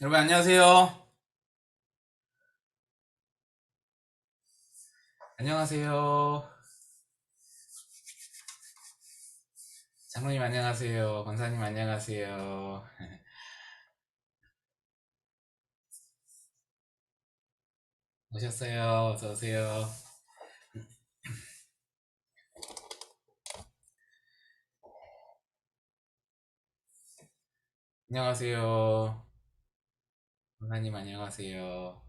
여러분 안녕하세요. 안녕하세요. 장로님 안녕하세요. 권사님 안녕하세요. 오셨어요. 어서 오세요. 안녕하세요. 권사님 안녕하세요.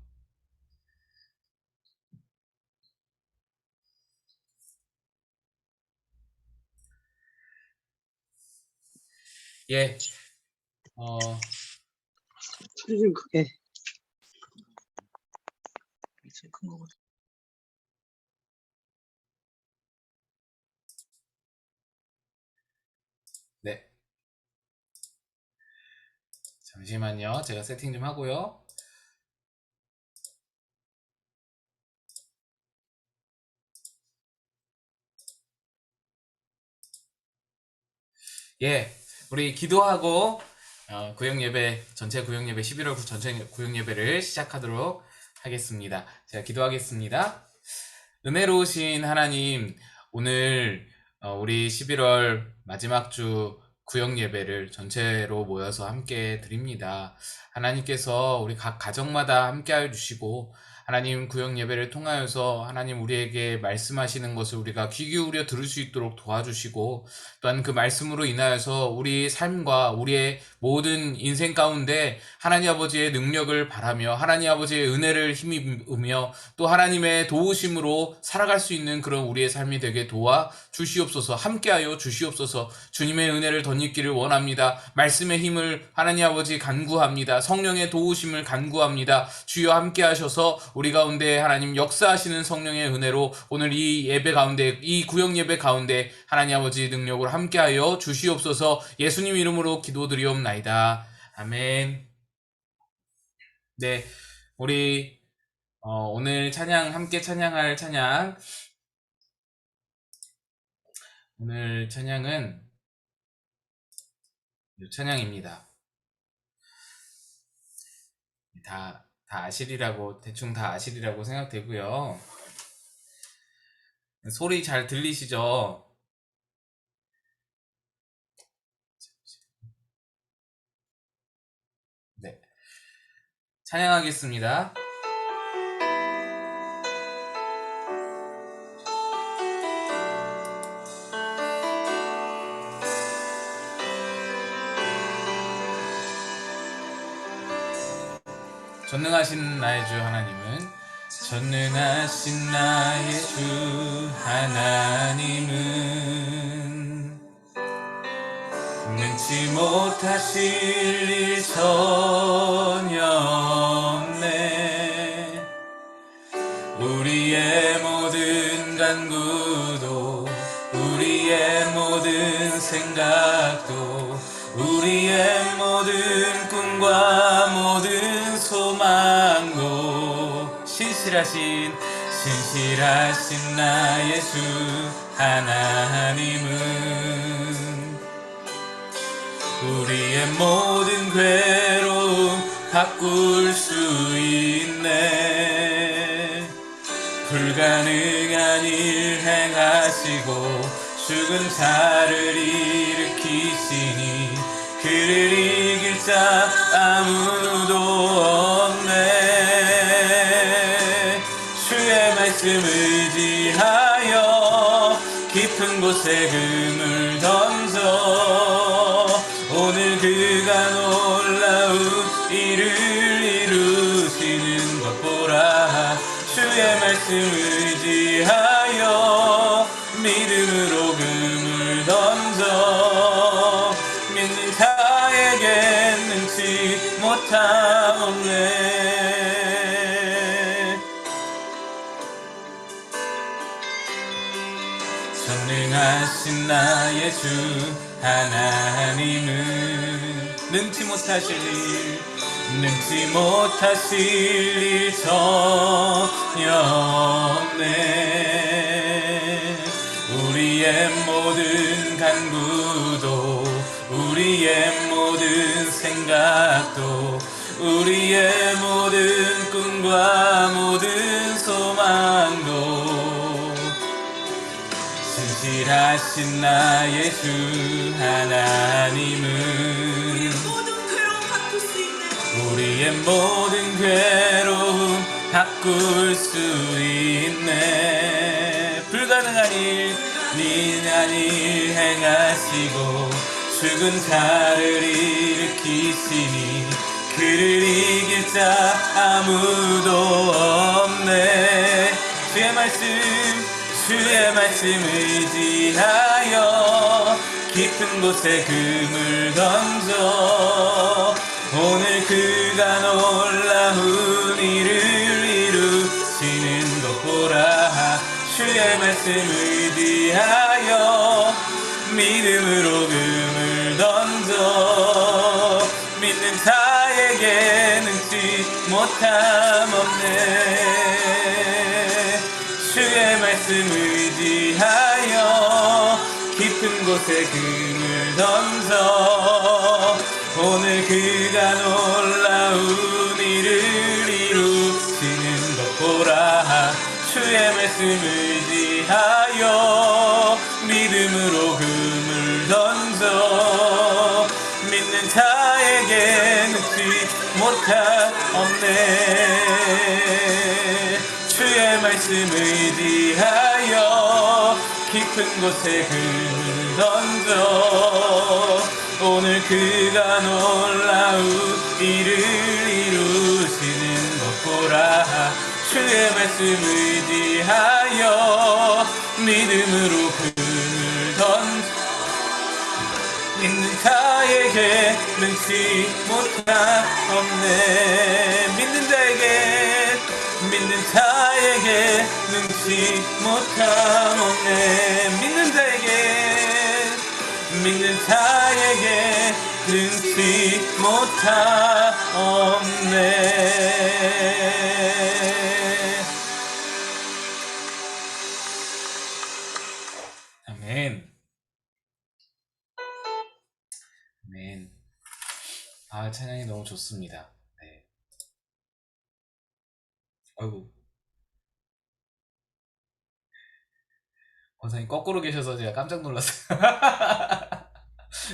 예, 소리 좀 크게. 제일 큰 거거든. 네. 잠시만요. 제가 세팅 좀 하고요. 예, 우리 기도하고 구역예배, 전체 구역예배 11월 전체 구역예배를 시작하도록 하겠습니다. 제가 기도하겠습니다. 은혜로우신 하나님, 오늘 우리 11월 마지막 주 구역 예배를 전체로 모여서 함께 드립니다. 하나님께서 우리 각 가정마다 함께 하여 주시고, 하나님 구역 예배를 통하여서 하나님 우리에게 말씀하시는 것을 우리가 귀 기울여 들을 수 있도록 도와주시고, 또한 그 말씀으로 인하여서 우리 삶과 우리의 모든 인생 가운데 하나님 아버지의 능력을 바라며 하나님 아버지의 은혜를 힘입으며 또 하나님의 도우심으로 살아갈 수 있는 그런 우리의 삶이 되게 도와 주시옵소서. 함께하여 주시옵소서. 주님의 은혜를 덧입기를 원합니다. 말씀의 힘을 하나님 아버지 간구합니다. 성령의 도우심을 간구합니다. 주여 함께하셔서 우리 가운데 하나님 역사하시는 성령의 은혜로 오늘 이 예배 가운데, 이 구역 예배 가운데 하나님 아버지 능력으로 함께하여 주시옵소서. 예수님 이름으로 기도드리옵나이다. 아멘. 네, 우리 오늘 함께 찬양할 찬양. 오늘 찬양은 이 찬양입니다. 다 아시리라고, 대충 다 아시리라고 생각되고요. 소리 잘 들리시죠? 네. 찬양하겠습니다. 전능하신 나의 주 하나님은, 전능하신 나의 주 하나님은 능치 못하실 일 전혀 없네. 우리의 모든 간구도, 우리의 모든 생각도, 우리의 모든 꿈과 모든 소망도 신실하신 나의 주 하나님은 우리의 모든 괴로움 바꿀 수 있네. 불가능한 일 행하시고 죽은 자를 일으키시니 그를 이길 자 아무도 없네. 주의 말씀 의지하여 깊은 곳에 금을 던져 오늘 그가 놀라운 일을 이루시는 것 보라. 주의 말씀 의지하여 믿음으로 금을 던져 믿는 자에게 능치 못하옵네. 전능하신 나의 주 하나님은 능치 못하실 일 전혀 없네. 우리의 모든 간구도, 우리의 모든 생각도, 우리의 모든 꿈과 모든 소망도 진실하신 나의 주 하나님은 우리의 모든 괴로움 바꿀 수 있네. 불가능한 일 행하시고 죽은 자를 일으키시니 그를 이길 자 아무도 없네. 주의 말씀 의지하여 깊은 곳에 금을 던져 오늘 그가 놀라운 일을 이루시는 것 보라. 주의 말씀 의지하여 믿음으로 금을 던져 믿는 자에게 능치 못함 없네. 주의 말씀 의지하여 깊은 곳에 금을 던져 오늘 그가 놀라운 일을 이루시는 것 보라. 주의 말씀 의지하여 믿음으로 금을 던져 믿는 자에게 능치 못할 없네. 주의 말씀 의지하여 깊은 곳에 금을 던져 오늘 그가 놀라운 일을 이루시는 것 보라. 주의 말씀 의지하여 믿음으로 금을 던져 믿는 자에게 능치 못할 없네. 믿는 자에게 능치 못함 없네. 믿는 자에게 능치 못함 없네. 아멘. 아멘. 아, 찬양이 너무 좋습니다. 네. 아이고. 권사님 거꾸로 계셔서 제가 깜짝 놀랐어요.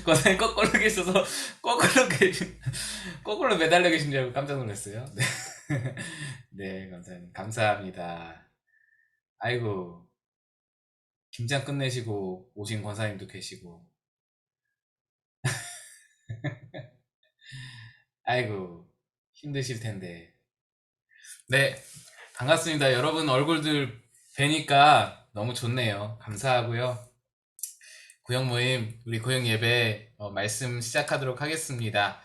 권사님 거꾸로 계셔서 거꾸로 매달려 계신 줄 알고 깜짝 놀랐어요. 네. 네, 권사님 감사합니다. 아이고, 김장 끝내시고 오신 권사님도 계시고. 아이고, 힘드실 텐데. 네, 반갑습니다. 여러분 얼굴들 뵈니까 너무 좋네요. 감사하고요. 구역 모임, 우리 구역 예배 말씀 시작하도록 하겠습니다.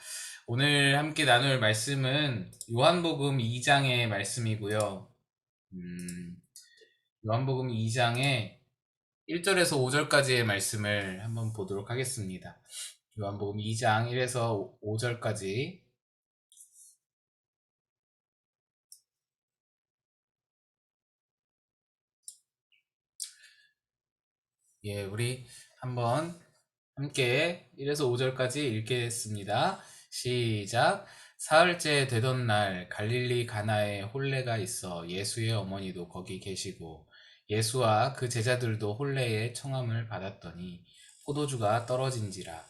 오늘 함께 나눌 말씀은 요한복음 2장의 말씀이고요. 요한복음 2장의 1절에서 5절까지의 말씀을 한번 보도록 하겠습니다. 요한복음 2장 1에서 5절까지. 예, 우리 한번 함께 1에서 5절까지 읽겠습니다. 시작. 사흘째 되던 날 갈릴리 가나에 혼례가 있어 예수의 어머니도 거기 계시고 예수와 그 제자들도 혼례의 청함을 받았더니 포도주가 떨어진지라.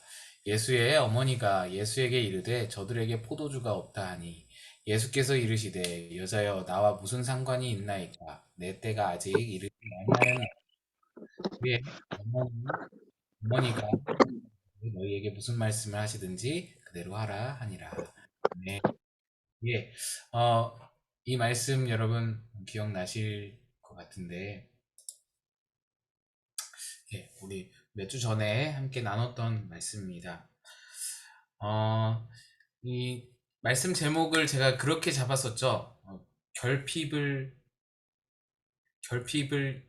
예수의 어머니가 예수에게 이르되 저들에게 포도주가 없다 하니 예수께서 이르시되 여자여 나와 무슨 상관이 있나이까 내 때가 아직 이르지 아니하였나이까. 그의 어머니가 너희에게 무슨 말씀을 하시든지 그대로 하라 하니라. 네. 예. 이 말씀 여러분 기억나실 것 같은데, 예, 우리 몇 주 전에 함께 나눴던 말씀입니다. 이 말씀 제목을 제가 그렇게 잡았었죠. 결핍을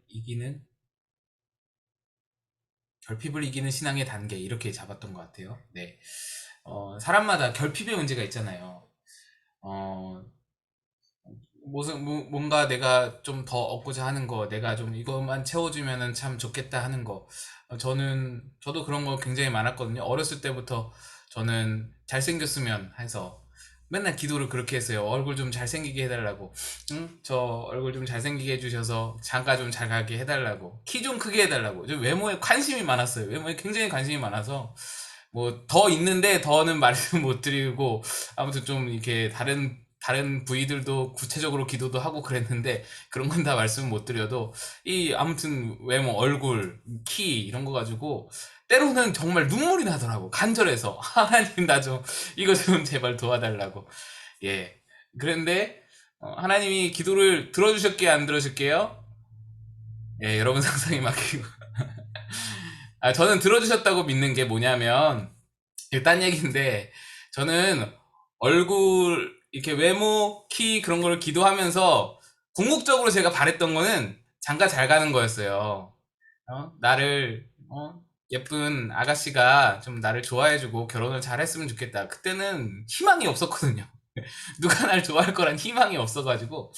이기는 신앙의 단계, 이렇게 잡았던 것 같아요. 네. 사람마다 결핍의 문제가 있잖아요. 뭔가 내가 좀 더 얻고자 하는 거, 내가 좀 이것만 채워주면은 참 좋겠다 하는 거. 저도 그런 거 굉장히 많았거든요. 어렸을 때부터 저는 잘생겼으면 해서, 맨날 기도를 그렇게 했어요. 얼굴 좀 잘생기게 해달라고. 응? 저 얼굴 좀 잘생기게 해주셔서 장가 좀 잘 가게 해달라고. 키 좀 크게 해달라고. 저 외모에 관심이 많았어요. 외모에 굉장히 관심이 많아서 뭐 더 있는데 더는 말씀 못 드리고 아무튼 좀 이렇게 다른 부위들도 구체적으로 기도도 하고 그랬는데 그런 건 다 말씀 못 드려도 이 아무튼 외모, 얼굴, 키 이런 거 가지고 때로는 정말 눈물이 나더라고. 간절해서 하나님 나 좀 이거 좀 제발 도와달라고. 예. 그런데 하나님이 기도를 들어주셨게요, 안 들어주실게요? 예, 여러분 상상이 맡기고. 저는 들어주셨다고 믿는 게 뭐냐면 이거 딴 얘기인데 저는 얼굴 이렇게 외모, 키 그런 거를 기도하면서 궁극적으로 제가 바랬던 거는 장가 잘 가는 거였어요. 나를 예쁜 아가씨가 좀 나를 좋아해주고 결혼을 잘 했으면 좋겠다. 그때는 희망이 없었거든요. 누가 날 좋아할 거란 희망이 없어가지고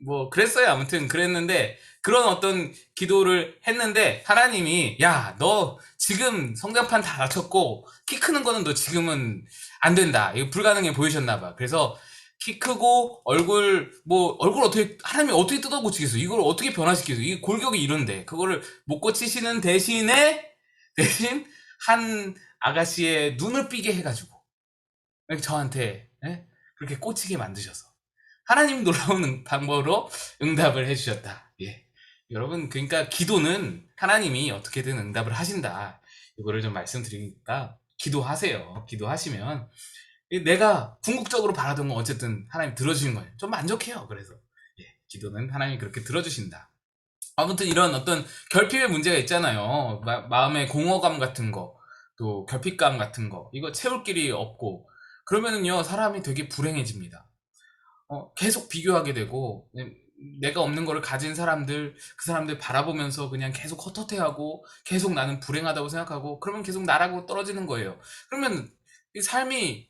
뭐 그랬어요. 아무튼 그랬는데 그런 어떤 기도를 했는데 하나님이 야, 너 지금 성장판 다 낮췄고 키 크는 거는 너 지금은 안 된다. 이거 불가능해 보이셨나 봐. 그래서 키 크고 얼굴 어떻게 하나님이 어떻게 뜯어 고치겠어? 이걸 어떻게 변화시키겠어? 이게 골격이 이런데 그거를 못 고치시는 대신 한 아가씨의 눈을 삐게 해가지고 저한테 그렇게 꽂히게 만드셔서 하나님 놀라운 방법으로 응답을 해주셨다. 예. 여러분, 그러니까 기도는 하나님이 어떻게든 응답을 하신다. 이거를 좀 말씀드리니까 기도하세요. 기도하시면 내가 궁극적으로 바라던 건 어쨌든 하나님 들어주신 거예요. 좀 만족해요. 그래서 예, 기도는 하나님이 그렇게 들어주신다. 아무튼 이런 어떤 결핍의 문제가 있잖아요. 마음의 공허감 같은 거, 또 결핍감 같은 거, 이거 채울 길이 없고 그러면은요 사람이 되게 불행해집니다. 계속 비교하게 되고 내가 없는 거를 가진 사람들 그 사람들 바라보면서 그냥 계속 헛헛해하고 계속 나는 불행하다고 생각하고 그러면 계속 나라고 떨어지는 거예요. 그러면 이 삶이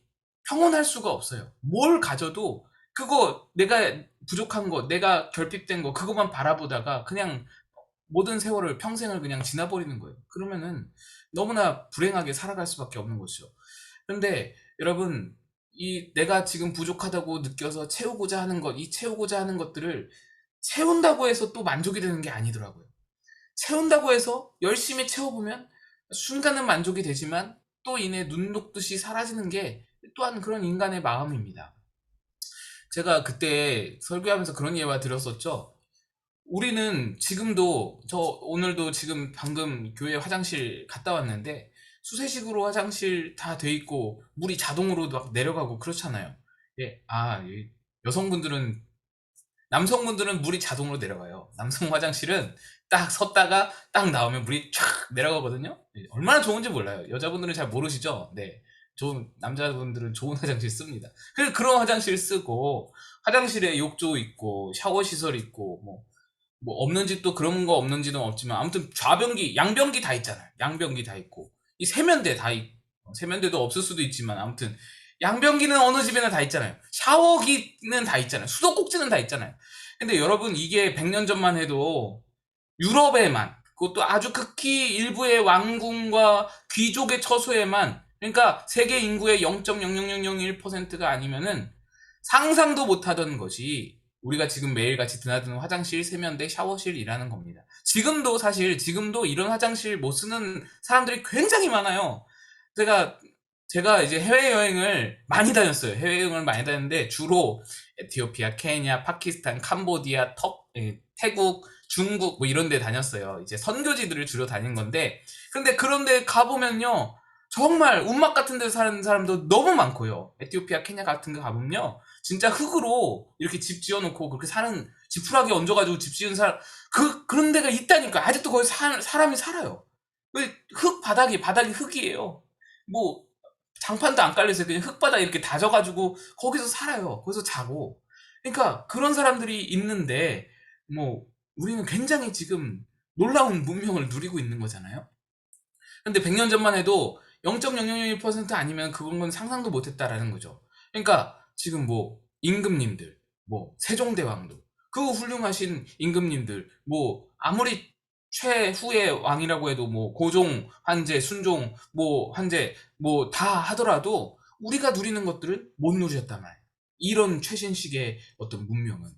평온할 수가 없어요. 뭘 가져도 그거 내가 부족한 거 내가 결핍된 거 그것만 바라보다가 그냥 모든 세월을 평생을 그냥 지나버리는 거예요. 그러면은 너무나 불행하게 살아갈 수밖에 없는 것이죠. 그런데 여러분 이 내가 지금 부족하다고 느껴서 채우고자 하는 것, 이 채우고자 하는 것들을 채운다고 해서 또 만족이 되는 게 아니더라고요. 채운다고 해서 열심히 채워보면 순간은 만족이 되지만 또 이내 눈 녹듯이 사라지는 게 또한 그런 인간의 마음입니다. 제가 그때 설교하면서 그런 예화 들었었죠. 우리는 지금도 저 오늘도 지금 방금 교회 화장실 갔다 왔는데 수세식으로 화장실 다 돼 있고 물이 자동으로 막 내려가고 그렇잖아요. 예, 여성분들은 남성분들은 물이 자동으로 내려가요. 남성 화장실은 딱 섰다가 딱 나오면 물이 쫙 내려가거든요. 예, 얼마나 좋은지 몰라요. 여자분들은 잘 모르시죠? 네. 좋은 남자분들은 좋은 화장실 씁니다. 그래서 그런 화장실 쓰고 화장실에 욕조 있고 샤워 시설 있고 뭐 없는 집도 그런 거 없는 집은 없지만 아무튼 좌변기, 양변기 다 있잖아요. 양변기 다 있고 이 세면대 다 있고 세면대도 없을 수도 있지만 아무튼 양변기는 어느 집에나 다 있잖아요. 샤워기는 다 있잖아요. 수도꼭지는 다 있잖아요. 근데 여러분 이게 100년 전만 해도 유럽에만 그것도 아주 극히 일부의 왕궁과 귀족의 처소에만 그러니까 세계 인구의 0.00001%가 아니면은 상상도 못하던 것이 우리가 지금 매일같이 드나드는 화장실, 세면대, 샤워실이라는 겁니다. 지금도 이런 화장실 못 쓰는 사람들이 굉장히 많아요. 제가 이제 해외여행을 많이 다녔어요. 해외여행을 많이 다녔는데 주로 에티오피아, 케냐, 파키스탄, 캄보디아, 태국, 중국 뭐 이런 데 다녔어요. 이제 선교지들을 주로 다닌 건데 근데 그런 데 가보면요. 정말 운막 같은 데 사는 사람도 너무 많고요. 에티오피아, 케냐 같은 데 가보면요. 진짜 흙으로 이렇게 집 지어놓고 그렇게 사는 지푸라기 얹어가지고 집 지은 사람 그런 데가 있다니까. 아직도 거기 사람이 살아요. 바닥이 흙이에요. 뭐 장판도 안 깔려서 그냥 흙바닥 이렇게 다져가지고 거기서 살아요. 거기서 자고. 그러니까 그런 사람들이 있는데 뭐 우리는 굉장히 지금 놀라운 문명을 누리고 있는 거잖아요. 근데 100년 전만 해도 0.001% 아니면 그건 상상도 못했다라는 거죠. 그러니까 지금 뭐 임금님들, 뭐 세종대왕도 그 훌륭하신 임금님들, 뭐 아무리 최후의 왕이라고 해도 뭐 고종, 환제, 순종, 뭐 환제 뭐 다 하더라도 우리가 누리는 것들은 못 누렸단 말이에요. 이런 최신식의 어떤 문명은.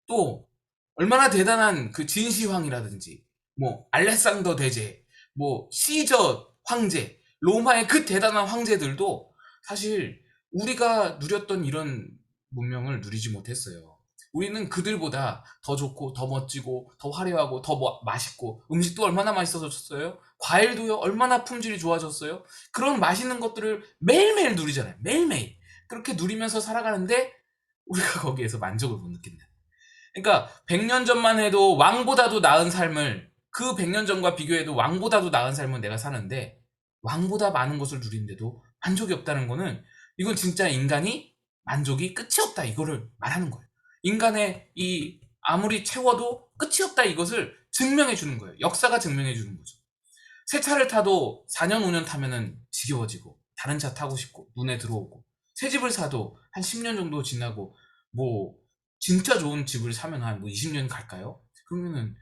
또 얼마나 대단한 그 진시황이라든지 뭐 알렉산더 대제, 뭐 시저 황제, 로마의 그 대단한 황제들도 사실 우리가 누렸던 이런 문명을 누리지 못했어요. 우리는 그들보다 더 좋고 더 멋지고 더 화려하고 더 맛있고, 음식도 얼마나 맛있어졌어요? 과일도요 얼마나 품질이 좋아졌어요? 그런 맛있는 것들을 매일매일 누리잖아요. 매일매일 그렇게 누리면서 살아가는데 우리가 거기에서 만족을 못 느낀다. 그러니까 100년 전만 해도 왕보다도 나은 삶을, 그 100년 전과 비교해도 왕보다도 나은 삶을 내가 사는데 왕보다 많은 것을 누리는데도 만족이 없다는 거는, 이건 진짜 인간이 만족이 끝이 없다 이거를 말하는 거예요. 인간의 이 아무리 채워도 끝이 없다 이것을 증명해 주는 거예요. 역사가 증명해 주는 거죠. 새 차를 타도 4년 5년 타면은 지겨워지고 다른 차 타고 싶고 눈에 들어오고, 새 집을 사도 한 10년 정도 지나고, 뭐 진짜 좋은 집을 사면 한 뭐 20년 갈까요? 그러면은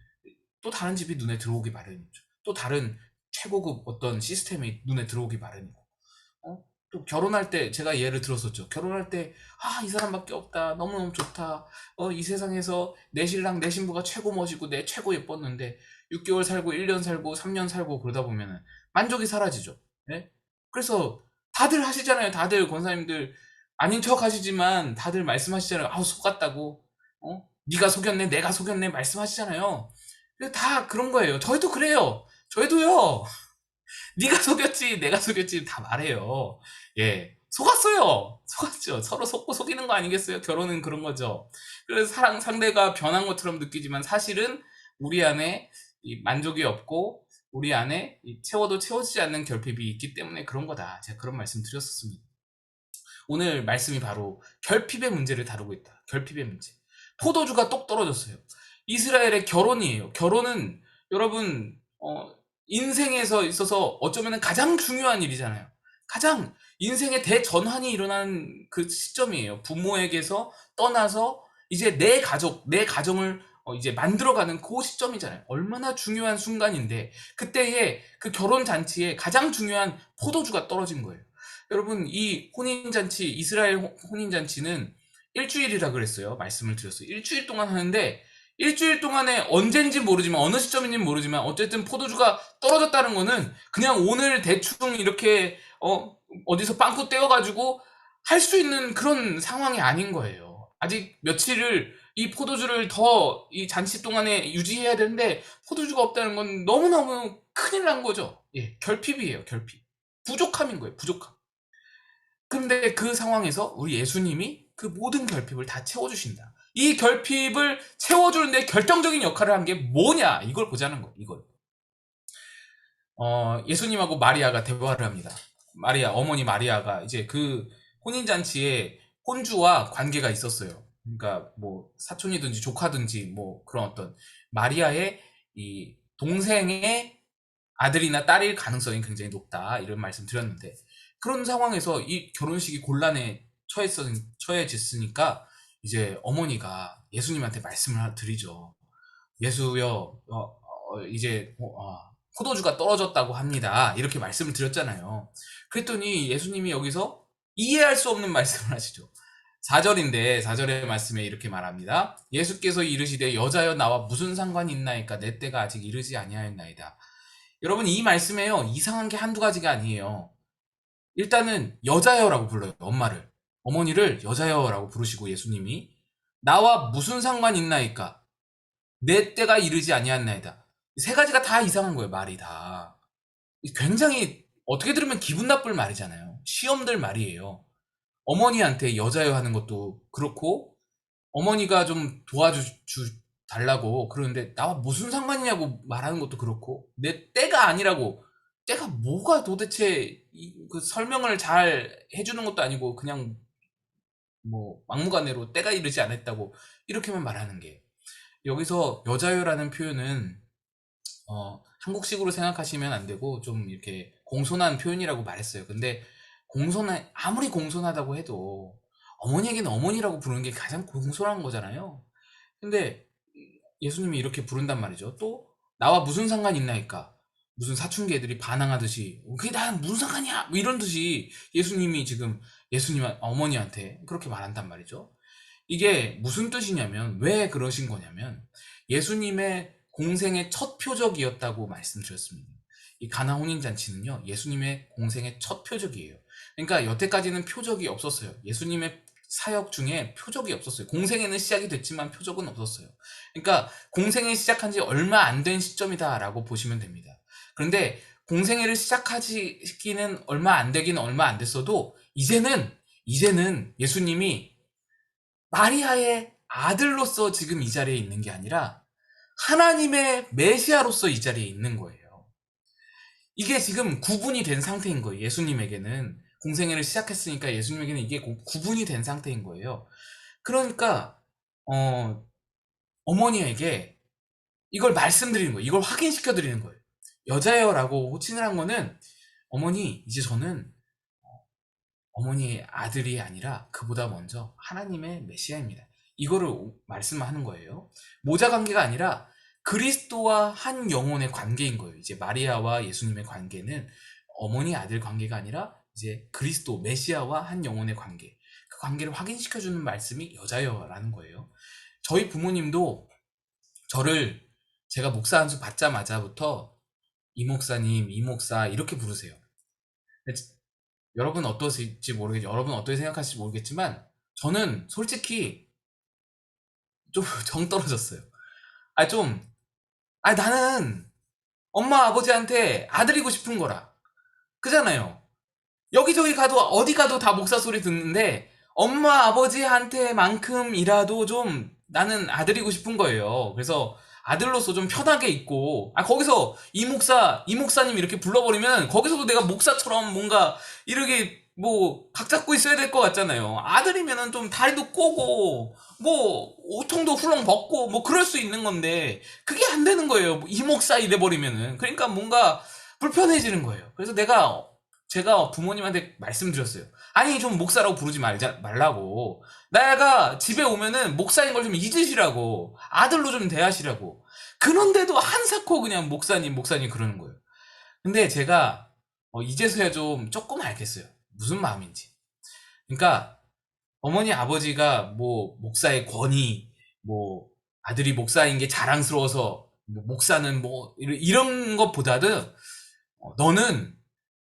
또 다른 집이 눈에 들어오기 마련이죠. 또 다른 최고급 어떤 시스템이 눈에 들어오기 마련이고, 또 결혼할 때 제가 예를 들었었죠. 결혼할 때 이 사람밖에 없다, 너무너무 좋다, 이 세상에서 내 신랑 내 신부가 최고 멋이고 내 최고 예뻤는데 6개월 살고 1년 살고 3년 살고 그러다 보면은 만족이 사라지죠. 네? 그래서 다들 하시잖아요. 다들 권사님들 아닌 척 하시지만 다들 말씀하시잖아요. 속았다고, 네가 속였네, 내가 속였네 말씀하시잖아요. 다 그런 거예요. 저희도 그래요. 저희도요. 네가 속였지 내가 속였지 다 말해요. 예, 속았죠. 서로 속고 속이는 거 아니겠어요? 결혼은 그런 거죠. 그래서 상대가 변한 것처럼 느끼지만 사실은 우리 안에 이 만족이 없고 우리 안에 이 채워도 채워지지 않는 결핍이 있기 때문에 그런 거다. 제가 그런 말씀 드렸었습니다. 오늘 말씀이 바로 결핍의 문제를 다루고 있다. 결핍의 문제. 포도주가 똑 떨어졌어요. 이스라엘의 결혼이에요. 결혼은 여러분 인생에서 있어서 어쩌면 가장 중요한 일이잖아요. 가장 인생의 대전환이 일어나는 그 시점이에요. 부모에게서 떠나서 이제 내 가정을 이제 만들어가는 그 시점이잖아요. 얼마나 중요한 순간인데 그때에 그 결혼잔치에 가장 중요한 포도주가 떨어진 거예요. 여러분, 이 혼인잔치, 이스라엘 혼인잔치는 일주일이라 그랬어요. 말씀을 드렸어요. 일주일 동안 하는데 일주일 동안에 언젠지 모르지만 어느 시점인지 모르지만 어쨌든 포도주가 떨어졌다는 거는 그냥 오늘 대충 이렇게 어디서 빵꾸 떼어가지고 할 수 있는 그런 상황이 아닌 거예요. 아직 며칠을 이 포도주를 더 이 잔치 동안에 유지해야 되는데 포도주가 없다는 건 너무너무 큰일 난 거죠. 예, 결핍이에요. 결핍. 부족함인 거예요. 부족함. 근데 그 상황에서 우리 예수님이 그 모든 결핍을 다 채워주신다. 이 결핍을 채워주는데 결정적인 역할을 한 게 뭐냐, 이걸 보자는 거예요. 이걸. 예수님하고 마리아가 대화를 합니다. 어머니 마리아가 이제 그 혼인잔치에 혼주와 관계가 있었어요. 그러니까 뭐 사촌이든지 조카든지 뭐 그런 어떤 마리아의 이 동생의 아들이나 딸일 가능성이 굉장히 높다, 이런 말씀 드렸는데, 그런 상황에서 이 결혼식이 곤란에 처해졌으니까 이제 어머니가 예수님한테 말씀을 드리죠. 예수여, 이제 포도주가 떨어졌다고 합니다. 이렇게 말씀을 드렸잖아요. 그랬더니 예수님이 여기서 이해할 수 없는 말씀을 하시죠. 4절인데 4절의 말씀에 이렇게 말합니다. 예수께서 이르시되 여자여 나와 무슨 상관이 있나이까 내 때가 아직 이르지 아니하였나이다. 여러분, 이 말씀에요 이상한 게 한두 가지가 아니에요. 일단은 여자여라고 불러요. 엄마를, 어머니를 여자여라고 부르시고 예수님이 나와 무슨 상관 있나이까 내 때가 이르지 아니하였나이다. 세 가지가 다 이상한 거예요. 말이 다 굉장히 어떻게 들으면 기분 나쁠 말이잖아요. 시험들 말이에요. 어머니한테 여자여 하는 것도 그렇고, 어머니가 좀 달라고 그러는데 나와 무슨 상관이냐고 말하는 것도 그렇고, 내 때가 아니라고, 때가 뭐가 도대체, 그 설명을 잘 해주는 것도 아니고 그냥 뭐 막무가내로 때가 이르지 않았다고 이렇게만 말하는 게, 여기서 여자여라는 표현은 한국식으로 생각하시면 안 되고 좀 이렇게 공손한 표현이라고 말했어요. 근데 아무리 공손하다고 해도 어머니에게는 어머니라고 부르는 게 가장 공손한 거잖아요. 근데 예수님이 이렇게 부른단 말이죠. 또 나와 무슨 상관이 있나이까, 무슨 사춘기 애들이 반항하듯이 그게 난 무슨 상관이야 뭐 이런 듯이 예수님이 지금 예수님 어머니한테 그렇게 말한단 말이죠. 이게 무슨 뜻이냐면, 왜 그러신 거냐면 예수님의 공생의 첫 표적이었다고 말씀드렸습니다. 이 가나 혼인잔치는요, 예수님의 공생의 첫 표적이에요. 그러니까 여태까지는 표적이 없었어요. 예수님의 사역 중에 표적이 없었어요. 공생에는 시작이 됐지만 표적은 없었어요. 그러니까 공생이 시작한 지 얼마 안 된 시점이다라고 보시면 됩니다. 그런데 공생애를 시작하기는 얼마 안 되긴 얼마 안 됐어도 이제는 예수님이 마리아의 아들로서 지금 이 자리에 있는 게 아니라 하나님의 메시아로서 이 자리에 있는 거예요. 이게 지금 구분이 된 상태인 거예요. 예수님에게는 공생애를 시작했으니까 예수님에게는 이게 구분이 된 상태인 거예요. 그러니까 어머니에게 이걸 말씀드리는 거예요. 이걸 확인시켜 드리는 거예요. 여자여라고 호칭을 한 거는, 어머니, 이제 저는 어머니의 아들이 아니라 그보다 먼저 하나님의 메시아입니다. 이거를 말씀하는 거예요. 모자 관계가 아니라 그리스도와 한 영혼의 관계인 거예요. 이제 마리아와 예수님의 관계는 어머니 아들 관계가 아니라 이제 그리스도 메시아와 한 영혼의 관계, 그 관계를 확인시켜주는 말씀이 여자여라는 거예요. 저희 부모님도 저를, 제가 목사 안수 받자마자부터 이 목사님, 이 목사 이렇게 부르세요. 여러분 어떠실지 모르겠죠. 여러분 어떻게 생각하실지 모르겠지만 저는 솔직히 좀 정 떨어졌어요. 나는 엄마 아버지한테 아들이고 싶은 거라. 그잖아요. 여기저기 가도 어디 가도 다 목사 소리 듣는데 엄마 아버지한테만큼이라도 좀 나는 아들이고 싶은 거예요. 그래서 아들로서 좀 편하게 있고, 거기서 이 목사님 이렇게 불러버리면 거기서도 내가 목사처럼 뭔가 이렇게 뭐 각 잡고 있어야 될 것 같잖아요. 아들이면은 좀 다리도 꼬고 뭐 옷통도 훌렁 벗고 뭐 그럴 수 있는 건데 그게 안 되는 거예요. 이 목사 이래버리면은. 그러니까 뭔가 불편해지는 거예요. 그래서 제가 부모님한테 말씀드렸어요. 아니, 좀 목사라고 부르지 말라고. 내가 집에 오면은 목사인 걸 좀 잊으시라고. 아들로 좀 대하시라고. 그런데도 한사코 그냥 목사님 그러는 거예요. 근데 제가 이제서야 좀 조금 알겠어요. 무슨 마음인지. 그러니까 어머니 아버지가 뭐 목사의 권위, 뭐 아들이 목사인 게 자랑스러워서 뭐 목사는 뭐 이런 것보다는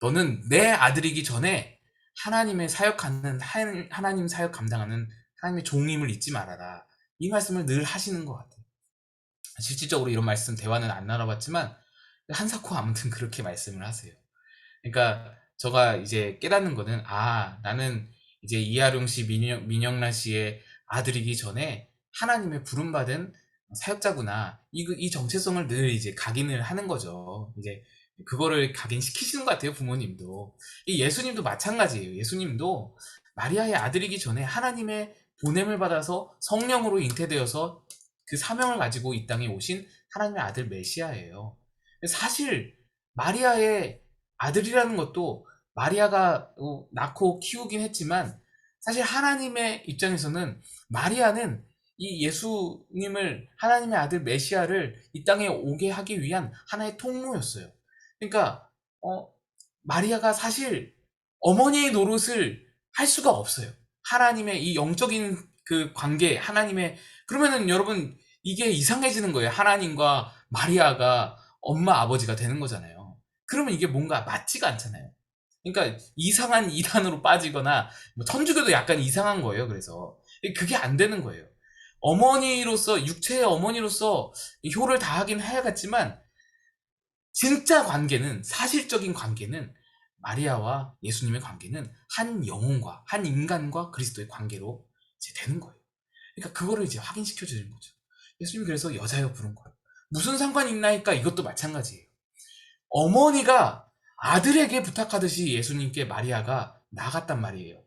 너는 내 아들이기 전에 하나님의 사역하는, 하나님 사역 감당하는 하나님의 종임을 잊지 말아라. 이 말씀을 늘 하시는 것 같아요. 실질적으로 이런 말씀 대화는 안 나눠봤지만 한사코 아무튼 그렇게 말씀을 하세요. 그러니까 제가 이제 깨닫는 거는, 나는 이제 이하룡 씨, 민영란 씨의 아들이기 전에 하나님의 부름받은 사역자구나. 이 정체성을 늘 이제 각인을 하는 거죠. 이제 그거를 각인시키시는 것 같아요, 부모님도. 이 예수님도 마찬가지예요. 예수님도 마리아의 아들이기 전에 하나님의 보냄을 받아서 성령으로 잉태되어서 그 사명을 가지고 이 땅에 오신 하나님의 아들 메시아예요. 사실 마리아의 아들이라는 것도 마리아가 낳고 키우긴 했지만, 사실 하나님의 입장에서는 마리아는 이 예수님을, 하나님의 아들 메시아를 이 땅에 오게 하기 위한 하나의 통로였어요. 그러니까 마리아가 사실 어머니의 노릇을 할 수가 없어요. 하나님의 이 영적인 그 관계, 그러면은 여러분 이게 이상해지는 거예요. 하나님과 마리아가 엄마 아버지가 되는 거잖아요. 그러면 이게 뭔가 맞지가 않잖아요. 그러니까 이상한 이단으로 빠지거나, 뭐 천주교도 약간 이상한 거예요. 그래서 그게 안 되는 거예요. 어머니로서, 육체의 어머니로서 효를 다하긴 해야겠지만, 진짜 관계는, 사실적인 관계는, 마리아와 예수님의 관계는 한 영혼과, 한 인간과 그리스도의 관계로 이제 되는 거예요. 그러니까 그거를 이제 확인시켜 주는 거죠. 예수님이 그래서 여자여 부른 거예요. 무슨 상관이 있나니까 이것도 마찬가지예요. 어머니가 아들에게 부탁하듯이 예수님께 마리아가 나갔단 말이에요.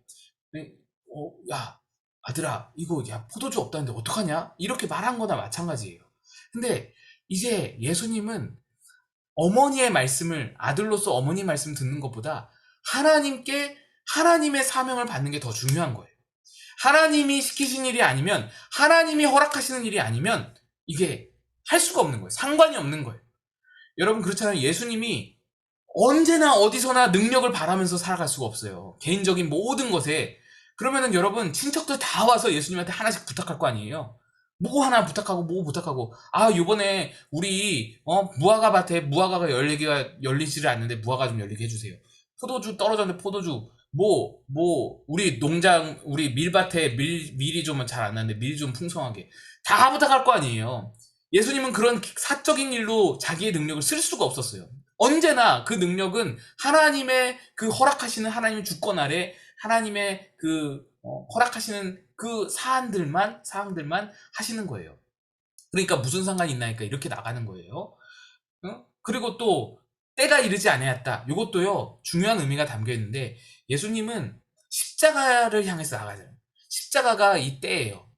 야, 아들아, 이거, 포도주 없다는데 어떡하냐? 이렇게 말한 거나 마찬가지예요. 근데 이제 예수님은 어머니의 말씀을, 아들로서 어머니 말씀 듣는 것보다 하나님께 하나님의 사명을 받는 게 더 중요한 거예요. 하나님이 시키신 일이 아니면, 하나님이 허락하시는 일이 아니면 이게 할 수가 없는 거예요. 상관이 없는 거예요. 여러분 그렇잖아요. 예수님이 언제나 어디서나 능력을 바라면서 살아갈 수가 없어요. 개인적인 모든 것에. 그러면은 여러분 친척들 다 와서 예수님한테 하나씩 부탁할 거 아니에요. 뭐 하나 부탁하고 뭐 부탁하고, 아 요번에 우리 무화과 밭에 무화과가 열리지를 않는데 무화과 좀 열리게 해주세요. 포도주 떨어졌는데 포도주, 우리 농장, 우리 밀밭에 밀이 좀 잘 안 나는데 밀 좀 풍성하게, 다 부탁할 거 아니에요. 예수님은 그런 사적인 일로 자기의 능력을 쓸 수가 없었어요. 언제나 그 능력은 하나님의 그 허락하시는 하나님의 주권 아래 하나님의 그 허락하시는 그 사항들만 하시는 거예요. 그러니까 무슨 상관이 있나니까 이렇게 나가는 거예요. 그리고 또 때가 이르지 아니하였다. 이것도요 중요한 의미가 담겨 있는데, 예수님은 십자가를 향해서 나가잖아요. 십자가가 이 때예요.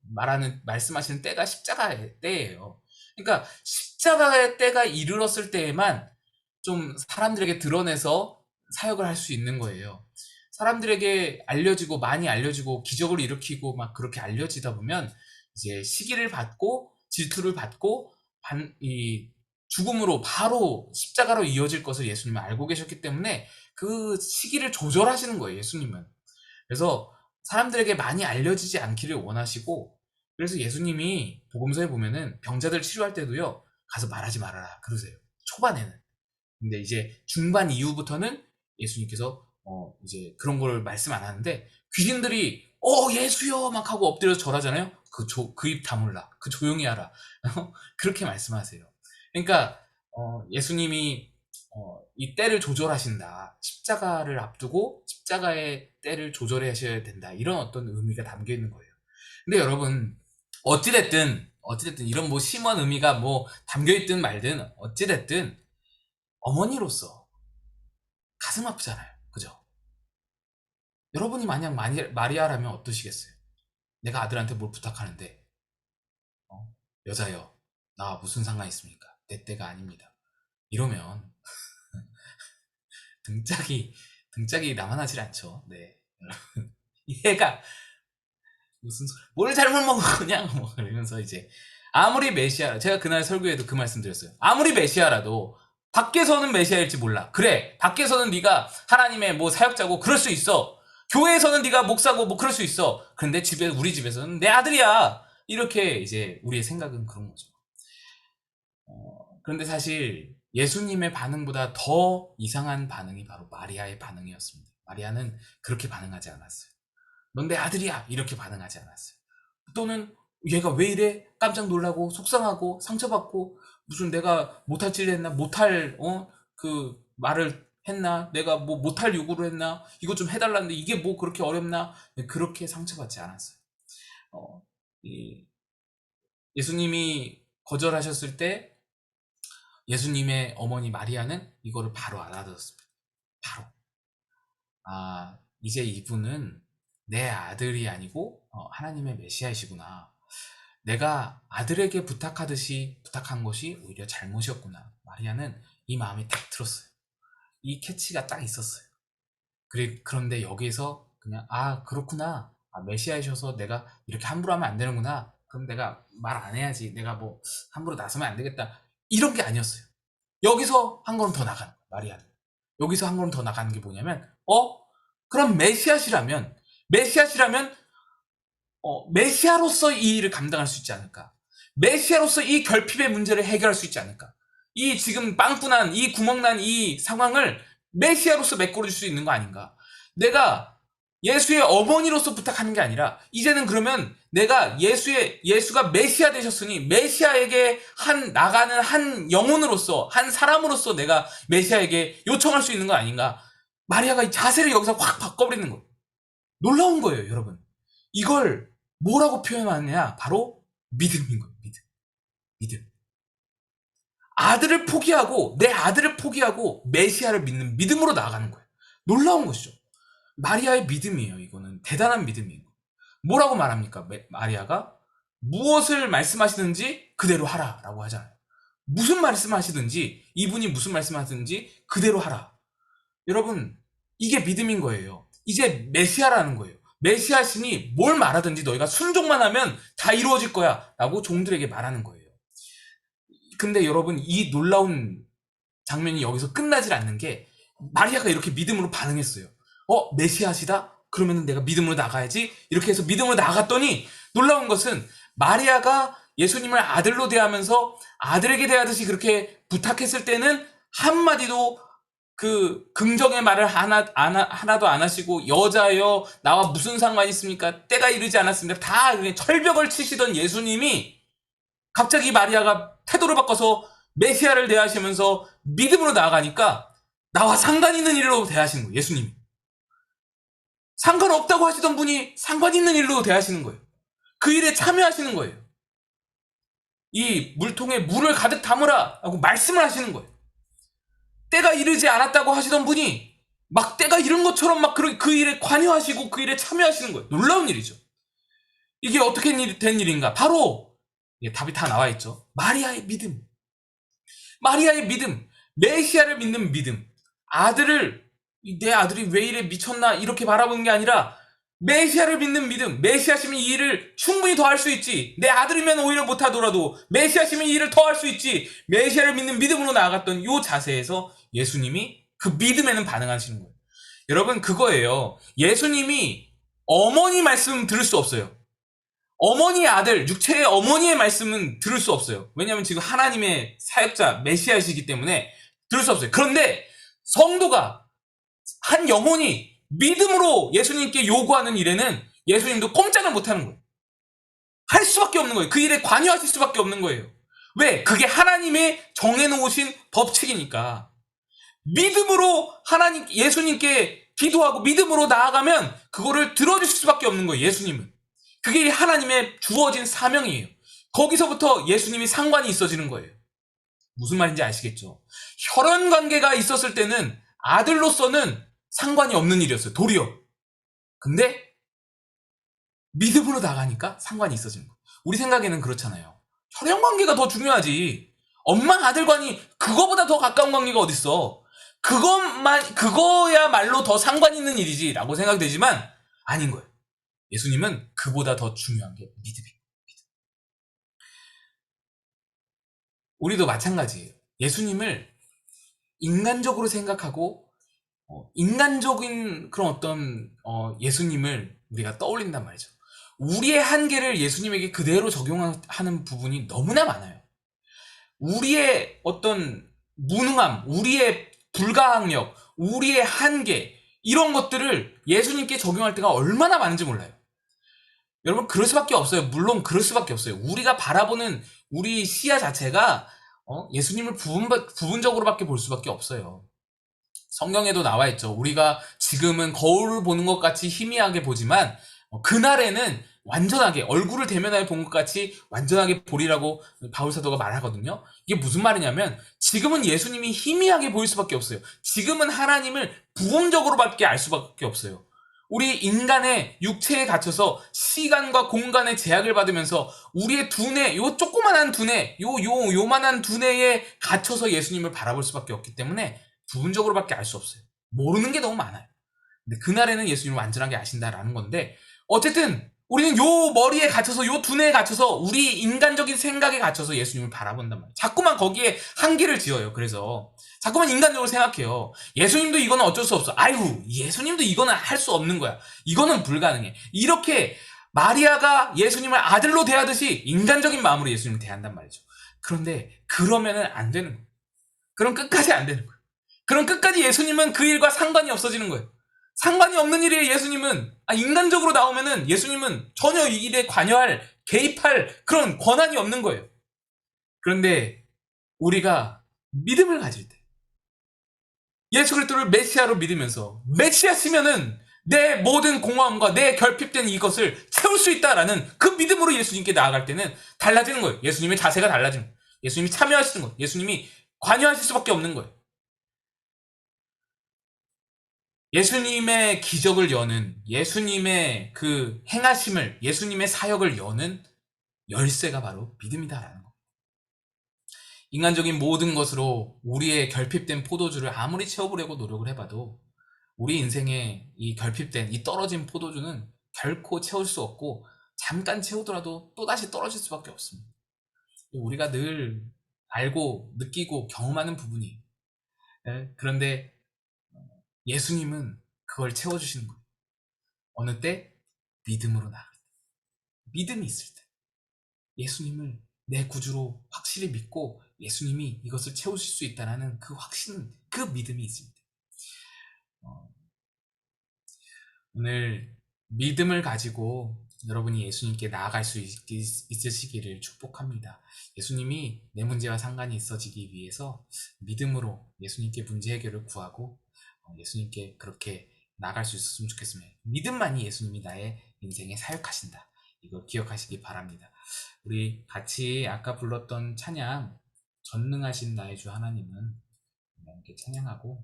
말씀하시는 때가 십자가의 때예요. 그러니까 십자가의 때가 이르렀을 때에만 좀 사람들에게 드러내서 사역을 할 수 있는 거예요. 사람들에게 알려지고 많이 알려지고 기적을 일으키고 막 그렇게 알려지다 보면 이제 시기를 받고 질투를 받고 이 죽음으로 바로 십자가로 이어질 것을 예수님은 알고 계셨기 때문에 그 시기를 조절하시는 거예요, 예수님은. 그래서 사람들에게 많이 알려지지 않기를 원하시고, 그래서 예수님이 복음서에 보면은 병자들 치료할 때도요 가서 말하지 말아라 그러세요, 초반에는. 근데 이제 중반 이후부터는 예수님께서 이제 그런 걸 말씀 안 하는데, 귀신들이 예수여 막 하고 엎드려서 절하잖아요. 그 입 다물라, 그 조용히 하라. 그렇게 말씀하세요. 그러니까 예수님이 이 때를 조절하신다, 십자가를 앞두고 십자가의 때를 조절하셔야 된다, 이런 어떤 의미가 담겨 있는 거예요. 근데 여러분 어찌됐든 이런 뭐 심한 의미가 뭐 담겨 있든 말든 어찌됐든 어머니로서 가슴 아프잖아요. 그죠? 여러분이 만약 마리아라면 어떠시겠어요? 내가 아들한테 뭘 부탁하는데, 여자여, 나와 무슨 상관이 있습니까? 내 때가 아닙니다. 이러면 등짝이 남아나질 않죠. 네. 얘가 뭘 잘못 먹었냐 뭐 그러면서 이제, 아무리 메시아, 제가 그날 설교에도 그 말씀 드렸어요. 아무리 메시아라도 밖에서는 메시아일지 몰라. 그래, 밖에서는 네가 하나님의 뭐 사역자고 그럴 수 있어. 교회에서는 네가 목사고 뭐 그럴 수 있어. 그런데 우리 집에서는 내 아들이야. 이렇게 이제 우리의 생각은 그런 거죠. 그런데 사실 예수님의 반응보다 더 이상한 반응이 바로 마리아의 반응이었습니다. 마리아는 그렇게 반응하지 않았어요. 넌 내 아들이야 이렇게 반응하지 않았어요. 또는 얘가 왜 이래 깜짝 놀라고 속상하고 상처받고, 무슨 내가 못할 짓을 했나, 못할 그 말을 했나, 내가 뭐 못할 요구를 했나, 이거 좀 해달라는데 이게 뭐 그렇게 어렵나, 그렇게 상처받지 않았어요. 예수님이 거절하셨을 때 예수님의 어머니 마리아는 이거를 바로 알아들었습니다. 바로, 이제 이분은 내 아들이 아니고 하나님의 메시아이시구나. 내가 아들에게 부탁하듯이 부탁한 것이 오히려 잘못이었구나. 마리아는 이 마음이 딱 들었어요. 이 캐치가 딱 있었어요. 그런데 여기서 그냥 그렇구나. 메시아이셔서 내가 이렇게 함부로 하면 안 되는구나. 그럼 내가 말 안 해야지. 내가 뭐 함부로 나서면 안 되겠다. 이런 게 아니었어요. 여기서 한 걸음 더 나가는 거예요, 마리아는. 여기서 한 걸음 더 나가는 게 뭐냐면, 그럼 메시아시라면 메시아로서 이 일을 감당할 수 있지 않을까? 메시아로서 이 결핍의 문제를 해결할 수 있지 않을까? 이 지금 빵꾸난, 이 구멍난 이 상황을 메시아로서 메꿔줄 수 있는 거 아닌가? 내가 예수의 어머니로서 부탁하는 게 아니라, 이제는 그러면 내가 예수가 메시아 되셨으니 메시아에게 나가는 한 영혼으로서, 한 사람으로서 내가 메시아에게 요청할 수 있는 거 아닌가? 마리아가 이 자세를 여기서 확 바꿔버리는 거예요. 놀라운 거예요, 여러분. 이걸 뭐라고 표현하느냐? 바로 믿음인 거예요. 믿음. 내 아들을 포기하고 메시아를 믿는 믿음으로 나아가는 거예요. 놀라운 것이죠. 마리아의 믿음이에요. 이거는 대단한 믿음이에요. 뭐라고 말합니까? 마리아가 무엇을 말씀하시든지 그대로 하라라고 하잖아요. 무슨 말씀하시든지, 이분이 무슨 말씀하시든지 그대로 하라. 여러분, 이게 믿음인 거예요. 이제 메시아라는 거예요. 메시아시니 뭘 말하든지 너희가 순종만 하면 다 이루어질 거야 라고 종들에게 말하는 거예요. 근데 여러분, 이 놀라운 장면이 여기서 끝나질 않는 게, 마리아가 이렇게 믿음으로 반응했어요. 메시아시다? 그러면 내가 믿음으로 나가야지. 이렇게 해서 믿음으로 나갔더니 놀라운 것은 마리아가 예수님을 아들로 대하면서 아들에게 대하듯이 그렇게 부탁했을 때는 한마디도 그 긍정의 말을 하나도 안 하시고, 여자여 나와 무슨 상관이 있습니까? 때가 이르지 않았습니다. 다 그냥 철벽을 치시던 예수님이 갑자기 마리아가 태도를 바꿔서 메시아를 대하시면서 믿음으로 나아가니까 나와 상관 있는 일로 대하시는 거예요. 예수님이 상관없다고 하시던 분이 상관 있는 일로 대하시는 거예요. 그 일에 참여하시는 거예요. 이 물통에 물을 가득 담으라 하고 말씀을 하시는 거예요. 때가 이르지 않았다고 하시던 분이 막 때가 이른 것처럼 막 그 일에 관여하시고 그 일에 참여하시는 거예요. 놀라운 일이죠. 이게 어떻게 된 일인가? 바로 답이 다 나와 있죠. 마리아의 믿음. 마리아의 믿음. 메시아를 믿는 믿음. 내 아들이 왜 이래 미쳤나 이렇게 바라보는 게 아니라 메시아를 믿는 믿음. 메시아시면 이 일을 충분히 더 할 수 있지. 내 아들이면 오히려 못하더라도 메시아시면 이 일을 더 할 수 있지. 메시아를 믿는 믿음으로 나아갔던 이 자세에서 예수님이 그 믿음에는 반응하시는 거예요. 여러분, 그거예요. 예수님이 어머니 말씀 들을 수 없어요. 어머니의 아들, 육체의 어머니의 말씀은 들을 수 없어요. 왜냐하면 지금 하나님의 사역자 메시아이시기 때문에 들을 수 없어요. 그런데 성도가, 한 영혼이 믿음으로 예수님께 요구하는 일에는 예수님도 꼼짝을 못하는 거예요. 할 수밖에 없는 거예요. 그 일에 관여하실 수밖에 없는 거예요. 왜? 그게 하나님의 정해놓으신 법칙이니까. 믿음으로 예수님께 기도하고 믿음으로 나아가면 그거를 들어주실 수밖에 없는 거예요. 예수님은. 그게 하나님의 주어진 사명이에요. 거기서부터 예수님이 상관이 있어지는 거예요. 무슨 말인지 아시겠죠? 혈연 관계가 있었을 때는 아들로서는 상관이 없는 일이었어요. 도리어. 근데 믿음으로 나가니까 상관이 있어지는 거예요. 우리 생각에는 그렇잖아요. 혈연 관계가 더 중요하지. 엄마 아들 관이 그거보다 더 가까운 관계가 어딨어. 그거야말로 더 상관 있는 일이지 라고 생각되지만 아닌 거예요. 예수님은 그보다 더 중요한 게 믿음이에요. 우리도 마찬가지예요. 예수님을 인간적으로 생각하고 인간적인 그런 어떤 예수님을 우리가 떠올린단 말이죠. 우리의 한계를 예수님에게 그대로 적용하는 부분이 너무나 많아요. 우리의 어떤 무능함, 우리의 불가항력, 우리의 한계, 이런 것들을 예수님께 적용할 때가 얼마나 많은지 몰라요. 여러분, 그럴 수밖에 없어요. 물론 그럴 수밖에 없어요. 우리가 바라보는 우리 시야 자체가 예수님을 부분적으로밖에 볼 수밖에 없어요. 성경에도 나와 있죠. 우리가 지금은 거울을 보는 것 같이 희미하게 보지만 그날에는 완전하게 얼굴을 대면하여 본 것 같이 완전하게 보리라고 바울사도가 말하거든요. 이게 무슨 말이냐면 지금은 예수님이 희미하게 보일 수밖에 없어요. 지금은 하나님을 부분적으로밖에 알 수밖에 없어요. 우리 인간의 육체에 갇혀서 시간과 공간의 제약을 받으면서 우리의 두뇌, 요 조그만한 두뇌, 요만한 두뇌에 갇혀서 예수님을 바라볼 수밖에 없기 때문에 부분적으로밖에 알 수 없어요. 모르는 게 너무 많아요. 근데 그날에는 예수님을 완전하게 아신다라는 건데, 어쨌든 우리는 요 머리에 갇혀서, 요 두뇌에 갇혀서, 우리 인간적인 생각에 갇혀서 예수님을 바라본단 말이에요. 자꾸만 거기에 한계를 지어요. 그래서 자꾸만 인간적으로 생각해요. 예수님도 이거는 어쩔 수 없어. 아유, 예수님도 이거는 할 수 없는 거야. 이거는 불가능해. 이렇게 마리아가 예수님을 아들로 대하듯이 인간적인 마음으로 예수님을 대한단 말이죠. 그런데 그러면은 안 되는 거예요. 그럼 끝까지 안 되는 거예요. 그럼 끝까지 예수님은 그 일과 상관이 없어지는 거예요. 상관이 없는 일에 예수님은, 인간적으로 나오면은 예수님은 전혀 이 일에 관여할, 개입할 그런 권한이 없는 거예요. 그런데 우리가 믿음을 가질 때, 예수 그리스도를 메시아로 믿으면서 메시아시면은 내 모든 공허함과 내 결핍된 이것을 채울 수 있다라는 그 믿음으로 예수님께 나아갈 때는 달라지는 거예요. 예수님의 자세가 달라지는 거예요. 예수님이 참여하시는 거예요. 예수님이 관여하실 수밖에 없는 거예요. 예수님의 기적을 여는, 예수님의 그 행하심을, 예수님의 사역을 여는 열쇠가 바로 믿음이다라는 거. 인간적인 모든 것으로 우리의 결핍된 포도주를 아무리 채워보려고 노력을 해봐도 우리 인생의 이 결핍된, 이 떨어진 포도주는 결코 채울 수 없고 잠깐 채우더라도 또다시 떨어질 수밖에 없습니다. 우리가 늘 알고 느끼고 경험하는 부분이에요. 그런데 예수님은 그걸 채워주시는 거예요. 어느 때? 믿음으로 나아갈 때. 믿음이 있을 때. 예수님을 내 구주로 확실히 믿고 예수님이 이것을 채우실 수 있다는 그 확신, 그 믿음이 있습니다. 오늘 믿음을 가지고 여러분이 예수님께 나아갈 수 있으시기를 축복합니다. 예수님이 내 문제와 상관이 있어지기 위해서 믿음으로 예수님께 문제 해결을 구하고 예수님께 그렇게 나아갈 수 있었으면 좋겠습니다. 믿음만이 예수님이 나의 인생에 사역하신다. 이거 기억하시기 바랍니다. 우리 같이 아까 불렀던 찬양, 전능하신 나의 주 하나님은 이렇게 찬양하고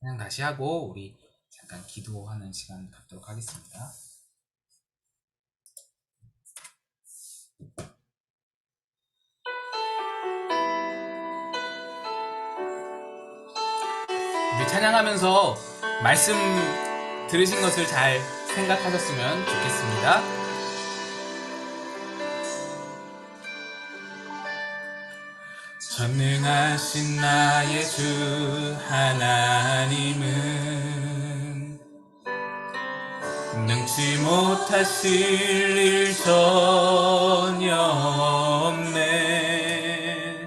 찬양 다시 하고 우리 잠깐 기도하는 시간 갖도록 하겠습니다. 우리 찬양하면서 말씀 들으신 것을 잘 생각하셨으면 좋겠습니다. 전능하신 나의 주 하나님은 능치 못하실 일 전혀 없네.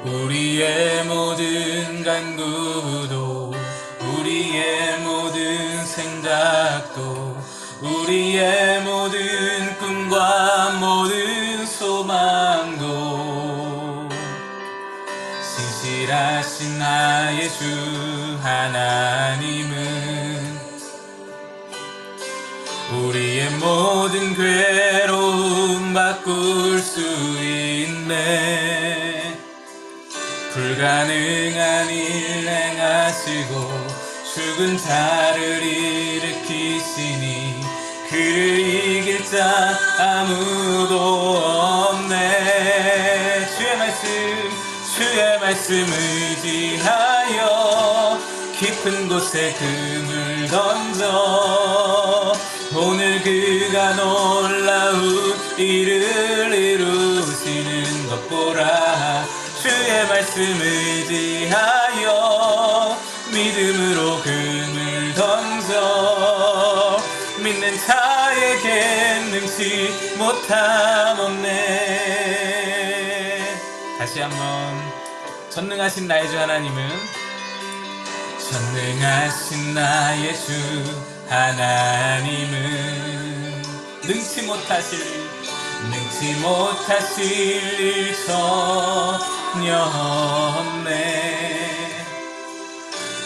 우리의 모든 간구도 우리의 모든 생각도 우리의 모든 꿈과 모든 소망도 신실하신 나의 주 하나님은 우리의 모든 괴로움 바꿀 수 있네. 불가능한 일 행하시고 죽은 자를 일으키시니 그를 이길 자 아무도 없네. 주의 말씀 의지하여 깊은 곳에 금을 던져 오늘 그가 놀라운 일을 이루시는 것 보라. 주의 말씀 의지하여 믿음으로 금을 던져 믿는 자에게 능치 못함 없네. 다시 한번 전능하신 나의 주 하나님은 전능하신 나의 주 하나님은 능치 못하실 일 전혀 없네.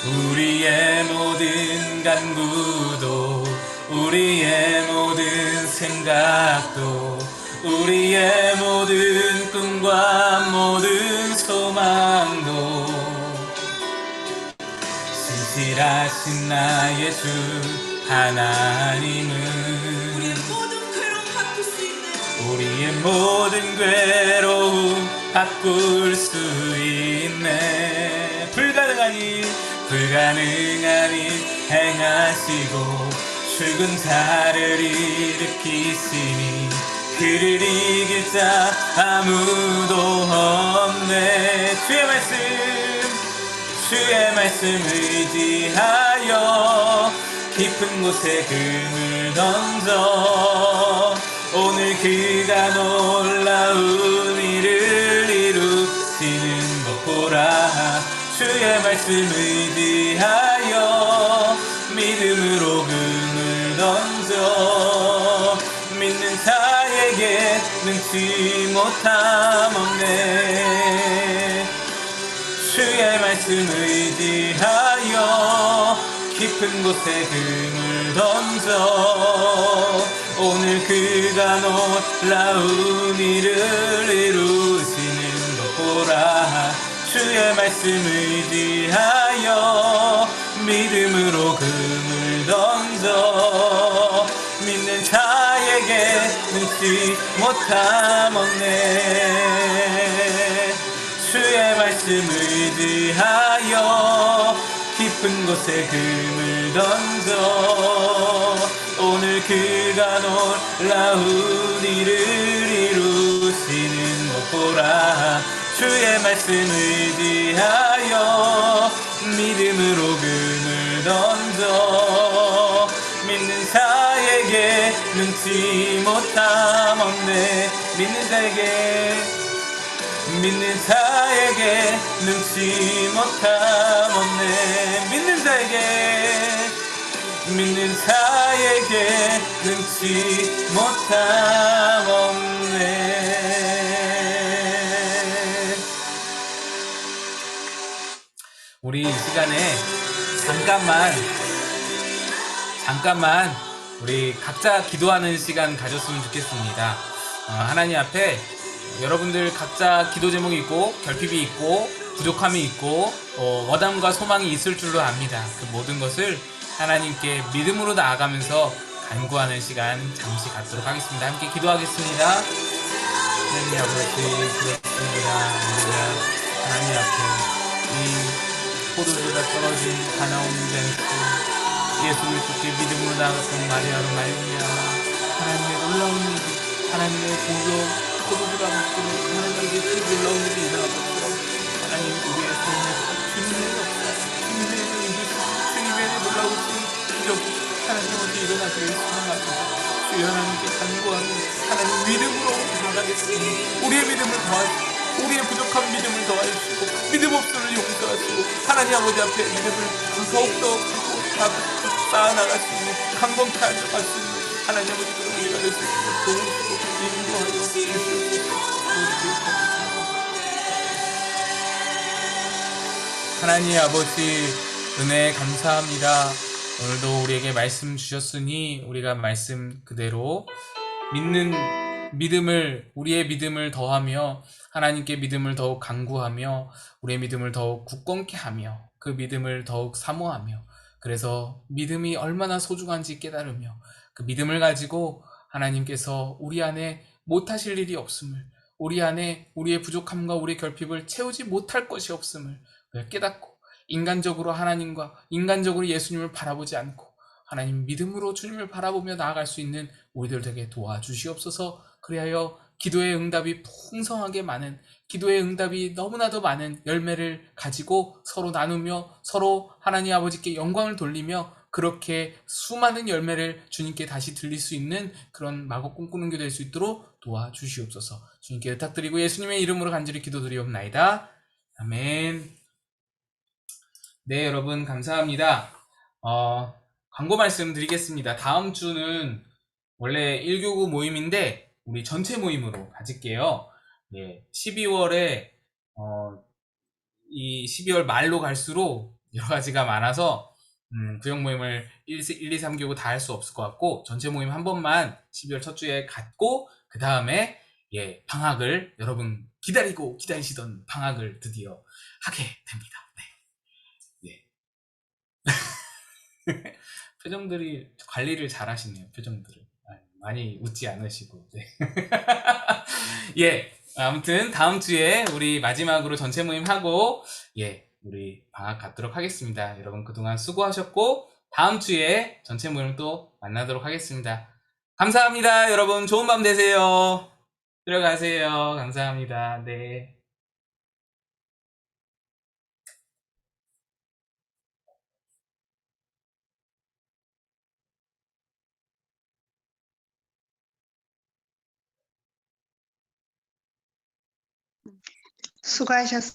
우리의 모든 간구도 우리의 모든 생각도 우리의 모든 꿈과 모든 소망도 신실하신 나의 주 하나님은 우리의 모든 괴로움 바꿀 수 있네. 불가능한 일 행하시고 죽은 자를 일으키시니 그를 이길 자 아무도 없네. 주의 말씀 의지하여 깊은 곳에 금을 던져 오늘 그가 놀라운 일을 이루시는 것 보라. 주의 말씀 의지하여 믿음으로 금을 던져 믿는 자에게 능치 못함 없네. 주의 말씀 의지하여 깊은 곳에 금을 던져 오늘 그가 놀라운 일을 이루시는 것 보라. 주의 말씀 의지하여 믿음으로 금을 던져 믿는 자에게 능치 못함 없네. 주의 말씀 의지하여 깊은 깊은 곳에 금을 던져 오늘 그가 놀라운 일을 이루시는 것 보라 주의 말씀을 의지하여 믿음으로 금을 던져 믿는 자에게 능치 못함 없네 믿는 자에게 능치 못함 없네 믿는 자에게 능치 못함 없네. 우리 이 시간에 잠깐만 우리 각자 기도하는 시간 가졌으면 좋겠습니다. 하나님 앞에 여러분들 각자 기도 제목이 있고 결핍이 있고 부족함이 있고 원함과 소망이 있을 줄로 압니다. 그 모든 것을 하나님께 믿음으로 나아가면서 간구하는 시간 잠시 갖도록 하겠습니다. 함께 기도하겠습니다. 하나님 아버지 그렇습니다. 우리가 하나님 앞에 이 포도주가 떨어진 가나온 장수 예수를 죽게 믿음으로 나아갔던 마리아로 말미암아 하나님의 놀라운 일 하나님의 보조 포도주가 먹기를 하나님의 그 놀라운 일이 일어나고 하나님 우리의 삶에 주님의 역사 주님의 놀라우신 기적이 하나님 어디 일어나기를 소망합니다. 주여 하나님께 간구하며 하나님 믿음으로 나아가겠습니다. 우리의 믿음을 더하시고 우리의 부족한 믿음을 더하시고 믿음 없음을 용서하시고 하나님 아버지 앞에 믿음을 더욱더 쌓아나갈 수 있는 강건케 앉아갈 수 있는 하나님 아버지 그런 우리가 될 수 있는 도우시고 인도하여 주시옵소서. 하나님 아버지 은혜 감사합니다. 오늘도 우리에게 말씀 주셨으니 우리가 말씀 그대로 우리의 믿음을 더하며 하나님께 믿음을 더욱 강구하며 우리의 믿음을 더욱 굳건케 하며 그 믿음을 더욱 사모하며 그래서 믿음이 얼마나 소중한지 깨달으며 그 믿음을 가지고 하나님께서 우리 안에 못하실 일이 없음을 우리 안에 우리의 부족함과 우리의 결핍을 채우지 못할 것이 없음을 깨닫고 인간적으로 하나님과 인간적으로 예수님을 바라보지 않고 하나님 믿음으로 주님을 바라보며 나아갈 수 있는 우리들 되게 도와주시옵소서. 그리하여 기도의 응답이 풍성하게 많은 기도의 응답이 너무나도 많은 열매를 가지고 서로 나누며 서로 하나님 아버지께 영광을 돌리며 그렇게 수많은 열매를 주님께 다시 드릴 수 있는 그런 마곡 꿈꾸는 교 될 수 있도록 도와주시옵소서. 주님께 부탁드리고 예수님의 이름으로 간절히 기도드리옵나이다. 아멘. 네, 여러분 감사합니다. 광고 말씀 드리겠습니다. 다음 주는 원래 1교구 모임인데 우리 전체 모임으로 가질게요. 예, 12월에 이 12월 말로 갈수록 여러 가지가 많아서 구역 모임을 1, 2, 3교구 다 할 수 없을 것 같고 전체 모임 한 번만 12월 첫 주에 갖고 그 다음에 방학을 여러분 기다리시던 방학을 드디어 하게 됩니다. 표정들이 관리를 잘 하시네요. 표정들을 많이 웃지 않으시고 아무튼 다음 주에 우리 마지막으로 전체 모임 하고 우리 방학 갖도록 하겠습니다. 여러분 그동안 수고하셨고 다음 주에 전체 모임 또 만나도록 하겠습니다. 감사합니다. 여러분 좋은 밤 되세요. 들어가세요. 감사합니다. 네. 수고하셨습니다.